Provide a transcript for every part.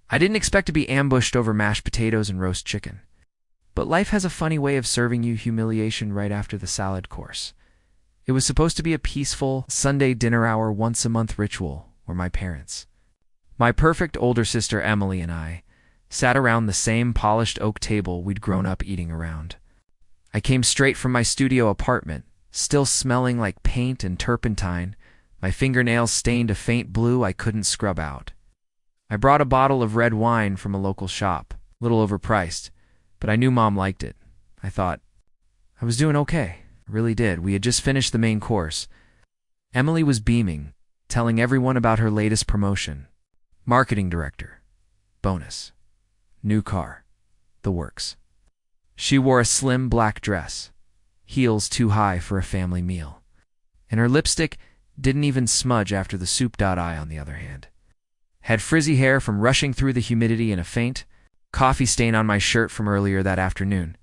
I didn't expect to be ambushed over mashed potatoes and roast chicken. But life has a funny way of serving you humiliation right after the salad course. It was supposed to be a peaceful Sunday dinner hour once-a-month ritual where my parents, my perfect older sister Emily and I, sat around the same polished oak table we'd grown up eating around. I came straight from my studio apartment, still smelling like paint and turpentine, my fingernails stained a faint blue I couldn't scrub out. I brought a bottle of red wine from a local shop, a little overpriced, but I knew Mom liked it. I thought, I was doing okay. I really did. We had just finished the main course. Emily was beaming, telling everyone about her latest promotion. Marketing director. Bonus. New car. The works. She wore a slim black dress, heels too high for a family meal. And her lipstick didn't even smudge after the souped out eye, on the other hand. Had frizzy hair from rushing through the humidity and a faint coffee stain on my shirt from earlier that afternoon.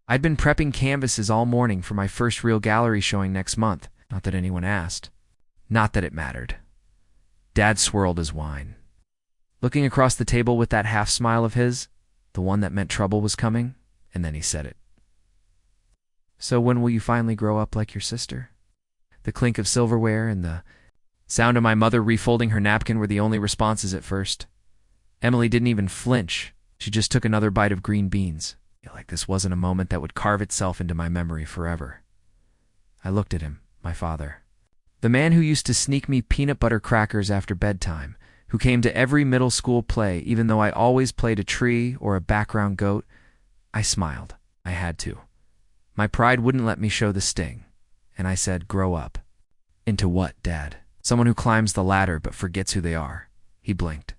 I'd been prepping canvases all morning for my first real gallery showing next month. Not that anyone asked. Not that it mattered. Dad swirled his wine, looking across the table with that half smile of his, the one that meant trouble was coming, and then he said it. So when will you finally grow up like your sister? The clink of silverware and the sound of my mother refolding her napkin were the only responses at first. Emily didn't even flinch. She just took another bite of green beans. Like this wasn't a moment that would carve itself into my memory forever. I looked at him, my father. The man who used to sneak me peanut butter crackers after bedtime, who came to every middle school play even though I always played a tree or a background goat. I smiled. I had to. My pride wouldn't let me show the sting. And I said, grow up. Into what, Dad? Someone who climbs the ladder but forgets who they are. He blinked.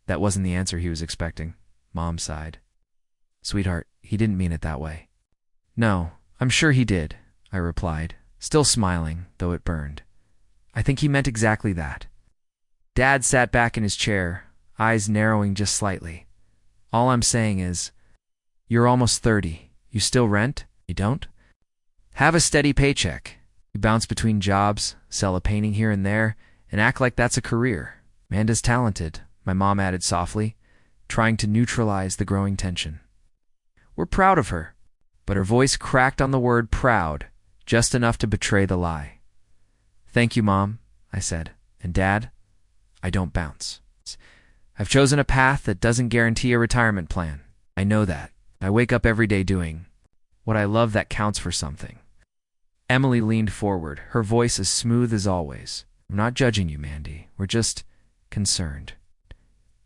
That wasn't the answer he was expecting. Mom sighed. Sweetheart, he didn't mean it that way. No, I'm sure he did, I replied, still smiling, though it burned. I think he meant exactly that. Dad sat back in his chair, eyes narrowing just slightly. All I'm saying is, you're almost 30. You still rent? You don't? Have a steady paycheck. You bounce between jobs, sell a painting here and there, and act like that's a career. Amanda's talented, my mom added softly, trying to neutralize the growing tension. We're proud of her, but her voice cracked on the word proud, just enough to betray the lie. Thank you, Mom, I said, and Dad, I don't bounce. I've chosen a path that doesn't guarantee a retirement plan. I know that. I wake up every day doing what I love that counts for something. Emily leaned forward, her voice as smooth as always. I'm not judging you, Mandy. We're just concerned.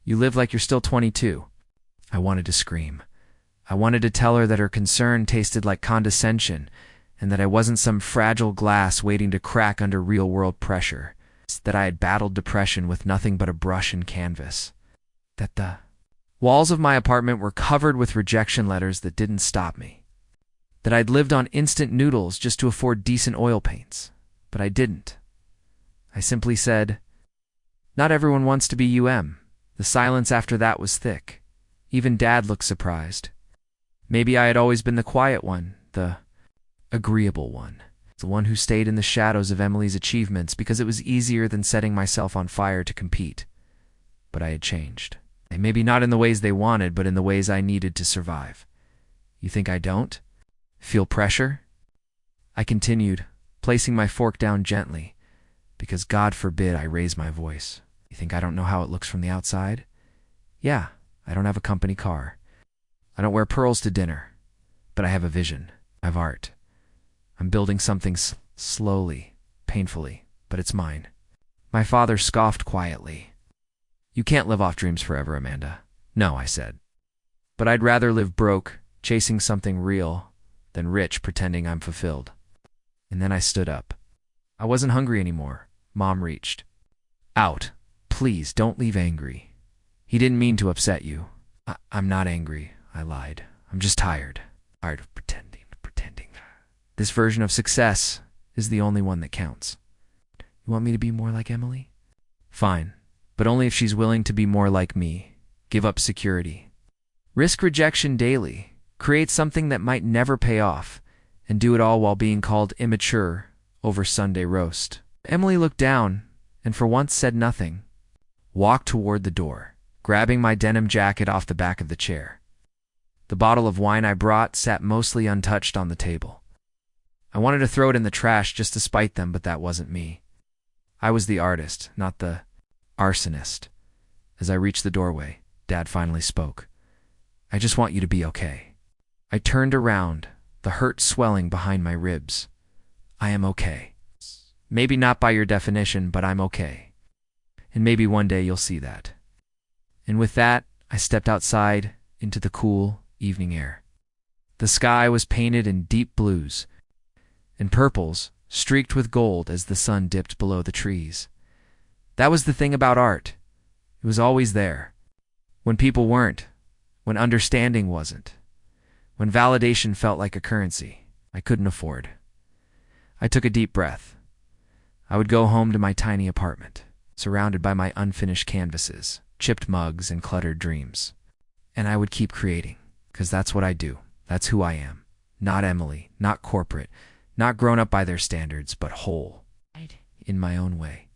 You live like you're still 22. I wanted to scream. I wanted to tell her that her concern tasted like condescension and that I wasn't some fragile glass waiting to crack under real-world pressure, that I had battled depression with nothing but a brush and canvas, that the walls of my apartment were covered with rejection letters that didn't stop me, that I'd lived on instant noodles just to afford decent oil paints, but I didn't. I simply said, not everyone wants to be UM. The silence after that was thick. Even Dad looked surprised. Maybe I had always been the quiet one, the agreeable one, the one who stayed in the shadows of Emily's achievements because it was easier than setting myself on fire to compete. But I had changed. And maybe not in the ways they wanted, but in the ways I needed to survive. You think I don't? Feel pressure? I continued, placing my fork down gently, because God forbid I raise my voice. You think I don't know how it looks from the outside? Yeah, I don't have a company car. I don't wear pearls to dinner, but I have a vision. I have art. I'm building something slowly, painfully, but it's mine. My father scoffed quietly. You can't live off dreams forever, Amanda. No, I said. But I'd rather live broke, chasing something real, than rich, pretending I'm fulfilled. And then I stood up. I wasn't hungry anymore. Mom reached out. Please, don't leave angry. He didn't mean to upset you. I'm not angry, I lied. I'm just tired. Tired of pretending. This version of success is the only one that counts. You want me to be more like Emily? Fine, but only if she's willing to be more like me. Give up security. Risk rejection daily. Create something that might never pay off, and do it all while being called immature over Sunday roast. Emily looked down, and for once said nothing. Walked toward the door. grabbing my denim jacket off the back of the chair. The bottle of wine I brought sat mostly untouched on the table. I wanted to throw it in the trash just to spite them, but that wasn't me. I was the artist, not the arsonist. As I reached the doorway, Dad finally spoke. "I just want you to be okay." I turned around, the hurt swelling behind my ribs. "I am okay. Maybe not by your definition, but I'm okay. And maybe one day you'll see that." And with that, I stepped outside into the cool evening air. The sky was painted in deep blues and purples, streaked with gold as the sun dipped below the trees. That was the thing about art. It was always there. When people weren't, when understanding wasn't, when validation felt like a currency I couldn't afford. I took a deep breath. I would go home to my tiny apartment, surrounded by my unfinished canvases, chipped mugs, and cluttered dreams. And I would keep creating, because that's what I do. That's who I am. Not Emily, not corporate, not grown up by their standards, but whole, in my own way.